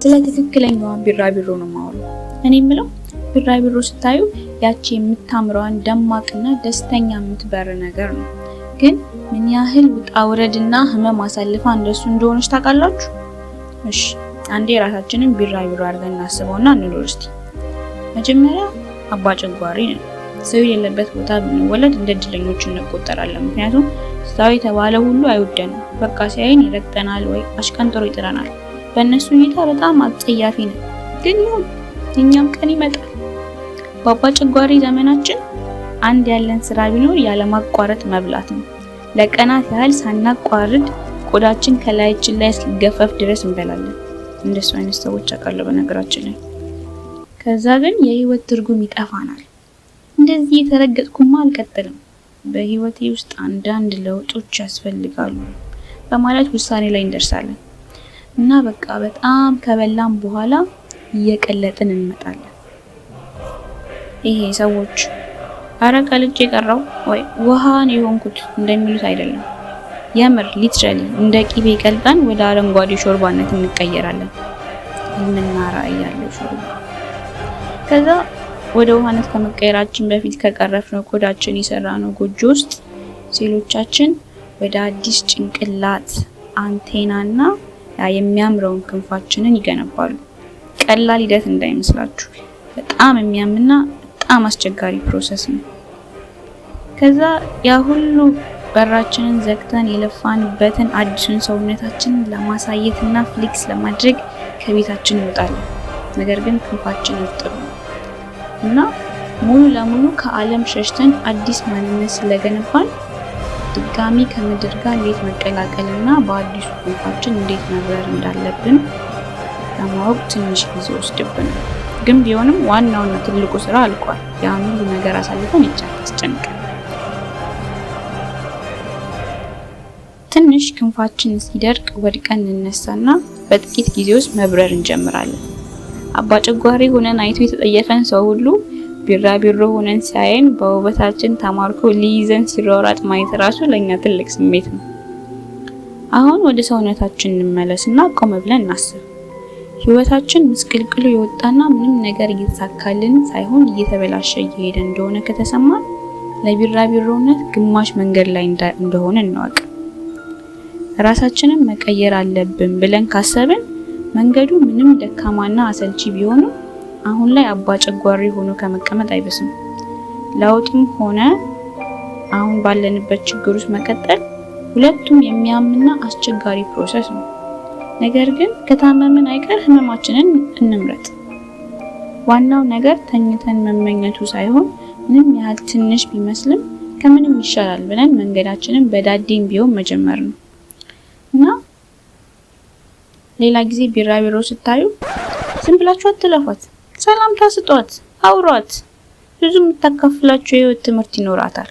ስለ ትክክለኛዋ ቢራቢሮ ነው ማወራው። እኔ የምለው ቢራቢሮ ስታዩ ያቺ የምታምረዋን ደማቅና ደስተኛ የምትበር ነገር ነው። ግን ምን ያህል ውጣ ውረድና ህመም አሳልፋ እንደሱ እንደሆነች ታውቃላችሁ? እሺ አንዴ ራሳችንን ቢራቢሮ አድርገን እናስበውና እንኖር እስቲ። መጀመሪያ አባ ጨጓሪ ነን። ሰው የሌለበት ቦታ ብንወለድ እንደ እድለኞች እንቆጠራለን። ምክንያቱም ሰው የተባለ ሁሉ አይወደንም። በቃ ሲያይን ይረግጠናል ወይ አሽቀንጥሮ ይጥረናል። በእነሱ እይታ በጣም አጸያፊ ነው። ግን ይሁን እኛም ቀን ይመጣል። በአባ ጨጓሪ ዘመናችን አንድ ያለን ስራ ቢኖር ያለማቋረጥ መብላት ነው። ለቀናት ያህል ሳናቋርጥ ቆዳችን ከላያችን ላይ እስኪገፈፍ ድረስ እንበላለን። እንደሱ አይነት ሰዎች አውቃለሁ በነገራችን ላይ። ከዛ ግን የህይወት ትርጉም ይጠፋናል። እንደዚህ የተረገጥኩማ አልቀጥልም፣ በህይወቴ ውስጥ አንዳንድ ለውጦች ያስፈልጋሉ በማለት ውሳኔ ላይ እንደርሳለን እና በቃ በጣም ከበላም በኋላ እየቀለጥን እንመጣለን። ይሄ ሰዎች አረቀ ልጅ የቀረው ወይ ውሃን የሆንኩት እንደሚሉት አይደለም። የምር ሊትራሊ እንደ ቂቤ ቀልጠን ወደ አረንጓዴ ሾርባነት እንቀየራለን። ህልምና ራዕይ ያለው ሾርባ። ከዛ ወደ ውሃነት ከመቀየራችን በፊት ከቀረፍነው ቆዳችን የሰራነው ጎጆ ውስጥ ሴሎቻችን ወደ አዲስ ጭንቅላት፣ አንቴናና የሚያምረውን ክንፋችንን ይገነባሉ። ቀላል ሂደት እንዳይመስላችሁ፣ በጣም የሚያምና በጣም አስቸጋሪ ፕሮሰስ ነው። ከዛ ያ ሁሉ በራችንን ዘግተን የለፋንበትን አዲሱን ሰውነታችንን ለማሳየትና ፍሌክስ ለማድረግ ከቤታችን እንወጣለን። ነገር ግን ክንፋችን እርጥብ ነው እና ሙሉ ለሙሉ ከዓለም ሸሽተን አዲስ ማንነት ስለገነባን ድጋሚ ከምድር ጋር እንዴት መቀላቀልና በአዲሱ ክንፋችን እንዴት መብረር እንዳለብን ለማወቅ ትንሽ ጊዜ ወስድብናል። ግን ቢሆንም ዋናውና ትልቁ ስራ አልቋል። ያን ሁሉ ነገር አሳልፈን ያስጨንቃል። ትንሽ ክንፋችን ሲደርቅ ወድቀን እንነሳና በጥቂት ጊዜ ውስጥ መብረር እንጀምራለን። አባ ጨጓሪ ሆነን አይቶ የተጠየፈን ሰው ሁሉ ቢራቢሮ ሆነን ሲያየን በውበታችን ተማርኮ ሊይዘን ሲሯሯጥ ማየት ራሱ ለኛ ትልቅ ስሜት ነው። አሁን ወደ ሰውነታችን እንመለስና ቆም ብለን እናስብ። ህይወታችን ምስቅልቅሉ የወጣና ምንም ነገር እየተሳካልን ሳይሆን እየተበላሸ እየሄደ እንደሆነ ከተሰማ ለቢራቢሮነት ግማሽ መንገድ ላይ እንደሆነ እንወቅ። ራሳችንን መቀየር አለብን ብለን ካሰብን መንገዱ ምንም ደካማና አሰልቺ ቢሆንም አሁን ላይ አባ ጨጓሪ ሆኖ ከመቀመጥ አይበስም። ለውጥም ሆነ አሁን ባለንበት ችግር ውስጥ መቀጠል ሁለቱም የሚያምና አስቸጋሪ ፕሮሰስ ነው። ነገር ግን ከታመምን አይቀር ህመማችንን እንምረጥ። ዋናው ነገር ተኝተን መመኘቱ ሳይሆን ምንም ያህል ትንሽ ቢመስልም ከምንም ይሻላል ብለን መንገዳችንን በዳዴም ቢሆን መጀመር ነው። እና ሌላ ጊዜ ቢራቢሮ ስታዩ ዝም ብላችሁ አትለፏት። ሰላምታ ስጧት፣ አውሯት። ብዙ የምታካፍላችሁ የህይወት ትምህርት ይኖራታል።